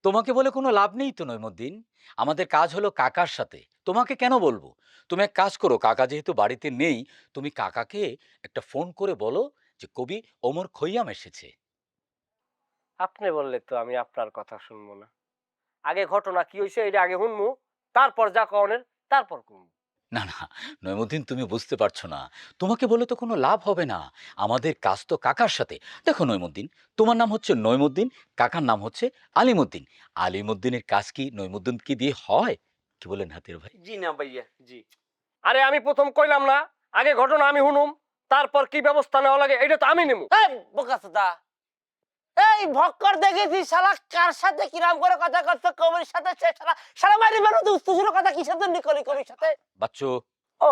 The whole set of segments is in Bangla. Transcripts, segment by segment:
তোমাকে বলে কোনো লাভ নেই তো নইমুদ্দিন। আমাদের কাজ হলো কাকার সাথে। তোমাকে কেন বলবো? তুমি এক কাজ করো, কাকা যেহেতু বাড়িতে নেই, তুমি কাকাকে একটা ফোন করে বলো যে কবি ওমর খৈয়াম এসেছে। আপনি বললে তো আমি আপনার কথা শুনবো না। আগে ঘটনা কি হয়েছে এটা আগে শুনবো, তারপর যা কনের তারপর কমু। না, না, নইমুদ্দিন তুমি বুঝতে পারছো না। তোমাকে বলে তো কোনো লাভ হবে না। আমাদের কাজ তো কাকার সাথে। দেখো নইমুদ্দিন, তোমার নাম হচ্ছে নইমুদ্দিন, কাকার নাম হচ্ছে আলিমুদ্দিন। আলিমুদ্দিনের কাজ কি নইমুদ্দিনকে দিয়ে হয়? কি বলেন হাতের ভাই? জি না ভাইয়া, জি। আরে আমি প্রথম কইলাম না, আগে ঘটনা আমি শুনুম, তারপর কি ব্যবস্থা নেওয়া লাগে এটা তো আমি নেবো। এই বোকাচোদা, এই ভক্কর দেখেছি শালা কার সাথে কিরাম করে কথা করছে, কবির সাথে সে শালা শালা মারি মারো তো উস্তুজুর কথা কিসের জন্য করি কবির সাথে। বাচ্চু। ও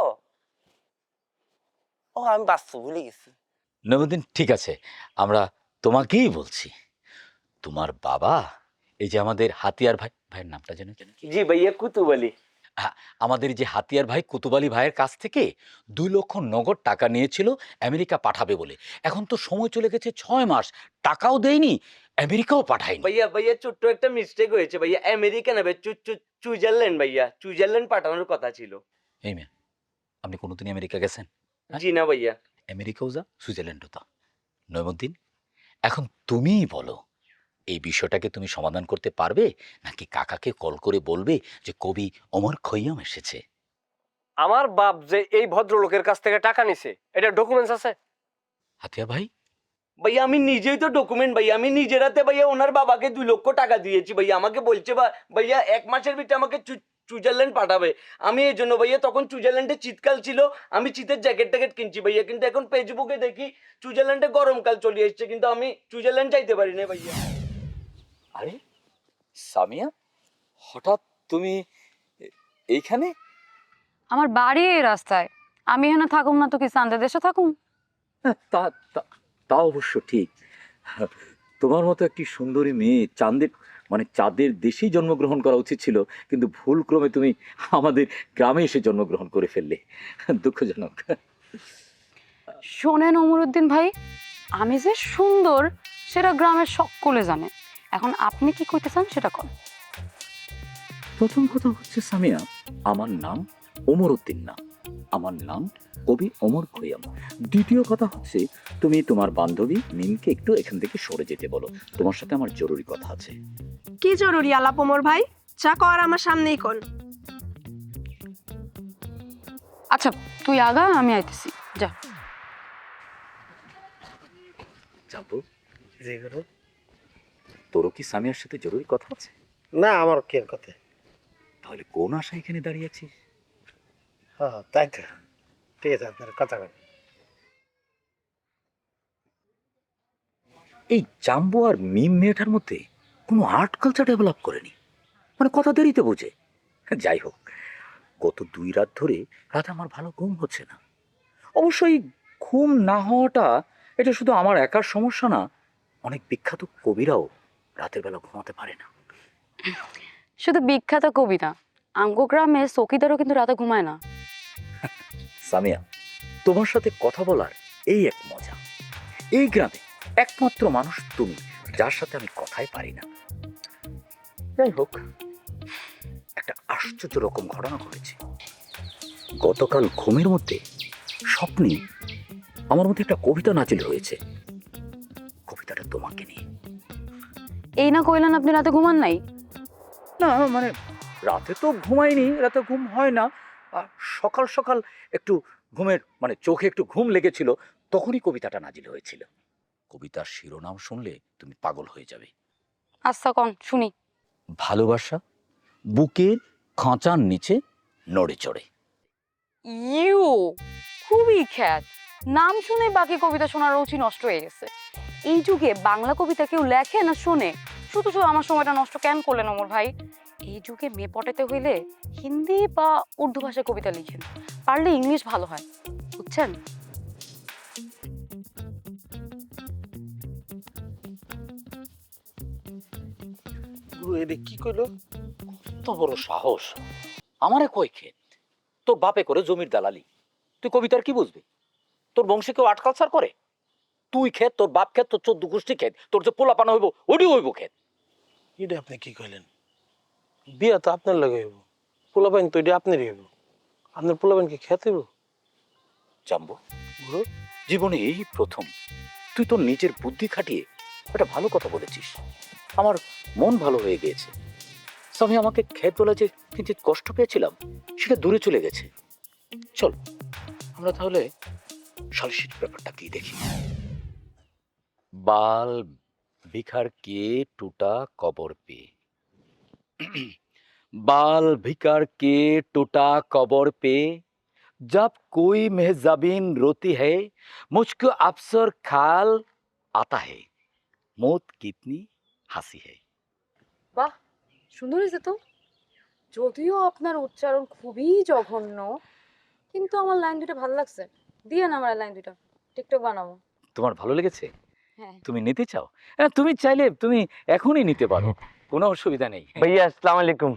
ও আমি বাস্তব ভুলে গেছি। নইমুদ্দিন ঠিক আছে, আমরা তোমাকেই বলছি। তোমার বাবা, এই যে আমাদের হাতিয়ার ভাই, ভাইয়ের নামটা যেন যেন কি? জি ভাইয়া, কুতুব আলী। হ্যাঁ, আমাদের এই যে হাতিয়ার ভাই কুতুব আলী ভাইয়ের কাছ থেকে 2 লক্ষ নগদ টাকা নিয়েছিল আমেরিকা পাঠাবে বলে। এখন তো সময় চলে গেছে 6 মাস, টাকাও দেয়নি, আমেরিকাও পাঠায়নি। ভাইয়া ভাইয়া ছোট্ট একটা মিস্টেক হয়েছে ভাইয়া, আমেরিকা না ভাই, সুইজারল্যান্ড ভাইয়া, সুইজারল্যান্ড পাঠানোর কথা ছিল। এই মেয়ে, আপনি কোনোদিন আমেরিকা গেছেন? হ্যাঁ, জি না ভাইয়া। আমেরিকাও যা, সুইজারল্যান্ডও তা। নইমুদ্দিন, এখন তুমিই বলো, এই বিষয়টাকে তুমি সমাধান করতে পারবে, নাকি কাকাকে কল করে বলবে যে কবি ওমর খৈয়াম এসেছে? আমার বাপ যে এই ভদ্রলোকের কাছ থেকে টাকা নিছে এটা ডকুমেন্টস আছে? হাতিয়া ভাই, ভাইয়া আমি নিজেই তো ডকুমেন্ট ভাইয়া, আমি নিজের হাতে ভাইয়া ওনার বাবাকে 2 লক্ষ টাকা দিয়েছি ভাইয়া, আমাকে বলছে ভাইয়া 1 মাসের ভিতরে আমাকে সুইজারল্যান্ড পাঠাবে। আমি এই জন্য ভাইয়া, তখন সুইজারল্যান্ডে শীতকাল ছিল, আমি শীতের জ্যাকেট ট্যাকেট কিনছি ভাইয়া, কিন্তু এখন ফেসবুকে দেখি সুইজারল্যান্ডে গরমকাল চলে এসছে, কিন্তু আমি সুইজারল্যান্ড যাইতে পারি না ভাইয়া। আরে সামিয়া, হঠাৎ তুমি এইখানে? আমার বাড়ি এই রাস্তায়। আমি এখানে থাকুম না তো কি চাঁদের দেশে থাকুম? হ্যাঁ, তা তা- তা অবশ্য ঠিক। তোমার মতো একটি সুন্দরী মেয়ে চাঁদের, মানে চাঁদের দেশেই জন্মগ্রহণ করা উচিত ছিল, কিন্তু ভুলক্রমে তুমি আমাদের গ্রামে এসে জন্মগ্রহণ করে ফেললে। দুঃখজনক। শোনেন অমরুদ্দিন ভাই, আমি যে সুন্দর সেটা গ্রামের সকলে জানে। এখন আপনি কি কইতে চান সেটা কন। প্রথম কথা হচ্ছে সামিয়া, আমার নাম ওমর উদ্দিন না, আমার নাম কবি ওমর খৈয়াম। দ্বিতীয় কথা হচ্ছে, তুমি তোমার বান্ধবী মিমকে একটু এখান থেকে সরে যেতে বলো, তোমার সাথে আমার জরুরি কথা আছে। কি জরুরি আলাপ ওমর ভাই? যা কর আমার সামনেই কোন। আচ্ছা, তুই আগা, আমি আইতেছি। যা। যাবো? তোরও কি সামিয়ার সাথে জরুরি কথা আছে? না, আমার কি কথা? তাহলে কোন আশা এখানে দাঁড়িয়ে আছিস? হ্যাঁ তাই তো, ঠিক আছে, আপনার কথা বল। এই জাম্বো আর মিম মেয়েটার মধ্যে কোনো আর্ট কালচার ডেভেলপ করেনি, মানে কথা দেরিতে বোঝে। যাই হোক, গত 2 রাত ধরে রাতে আমার ভালো ঘুম হচ্ছে না। অবশ্যই ঘুম না হওয়াটা এটা শুধু আমার একার সমস্যা না, অনেক বিখ্যাত কবিরাও রাতের বেলা ঘুমাতে পারে না। শুধু বিখ্যাত কবি না, আমগো গ্রামে চকিদারও কিন্তু রাতে ঘুমায় না। সামিয়া, তোমার সাথে কথা বলার এই এক মজা। এই গ্রামে একমাত্র মানুষ তুমি যার সাথে আমি কথাই পারি না। যাই হোক, একটা আশ্চর্য রকম ঘটনা ঘটেছে। গতকাল ঘুমের মধ্যে স্বপ্নে আমার মধ্যে একটা কবিতা নাজিল হয়েছে। কবিতাটা তোমাকে নিয়ে। এই না কইলেন আপনি রাতে ঘুমান নাই? না, মানে রাতে তো ঘুমাইনি, রাতে ঘুম হয় না। সকাল সকাল একটু ঘুমের, মানে চোখে একটু ঘুম লেগেছিল, তখনই কবিতাটা নাজিল হয়েছিল। কবিতার শিরোনাম শুনলে তুমি পাগল হয়ে যাবে। আচ্ছা কন শুনি। ভালোবাসা বুকের খাঁচার নিচে নড়ে চড়ে। ইউ, খুবই খ্যাত। নাম শুনে বাকি কবিতা শোনার রুচি নষ্ট হয়ে গেছে। এই যুগে বাংলা কবিতা কেউ লেখে না শোনে? শুধু শুধু আমার সময়টা নষ্ট কেন করলেন অমর ভাই? এই যুগে মেয়ে পটাতে হইলে হিন্দি বা উর্দু ভাষায় কবিতা লিখেন, পারলে ইংলিশ ভালো হয়, বুঝছেন? এটা কি কইলো? তো বড় সাহস! আমারে কই ক্ষেত? তোর বাপে করে জমির দালালি, তুই কবিতার কি বুঝবি? তোর বংশে কেউ আর্ট কালচার করে? তুই ক্ষেত, তোর বাপ ক্ষেত, তোর 14 গোষ্ঠী ক্ষেত, তোর যে পোলাপানা হইব ওইটি হইব ক্ষেত। এটা আপনি কি কইলেন? বিয়া তো আপনার লাগে হইব, পোলাপাইন তো এটা আপনারই হইব। আপনার পোলাপাইনকে খেতে হইব। জাম্বো, জীবনে এই প্রথম তুই তোর নিজের বুদ্ধি খাটিয়ে একটা ভালো কথা বলেছিস। আমার মন ভালো হয়ে গিয়েছে। আমি আমাকে খেত বলা যে কিঞ্চিত কষ্ট পেয়েছিলাম সেটা দূরে চলে গেছে। চল আমরা তাহলে সালিশির ব্যাপারটা কি দেখি। बाल बिखर के टूटा कबर पे, बाल बिखर के टूटा कबर पे, जब कोई मेहजाबिन रोती है मुझको अफसर ख्याल आता है, मौत कितनी हंसी है। বাহ, সুন্দর হয়েছে তো। যদিও আপনার উচ্চারণ খুবই জঘন্য, কিন্তু আমার লাইন দুটো ভালো লাগছে। দিয়ে না আমার লাইন দুটো, টিকটক বানাবো। তোমার ভালো লেগেছে? হ্যাঁ। তুমি নিতে চাও? হ্যাঁ, তুমি চাইলে তুমি এখনই নিতে পারো, কোনো অসুবিধা নেই। ভাইয়া আসসালামু আলাইকুম।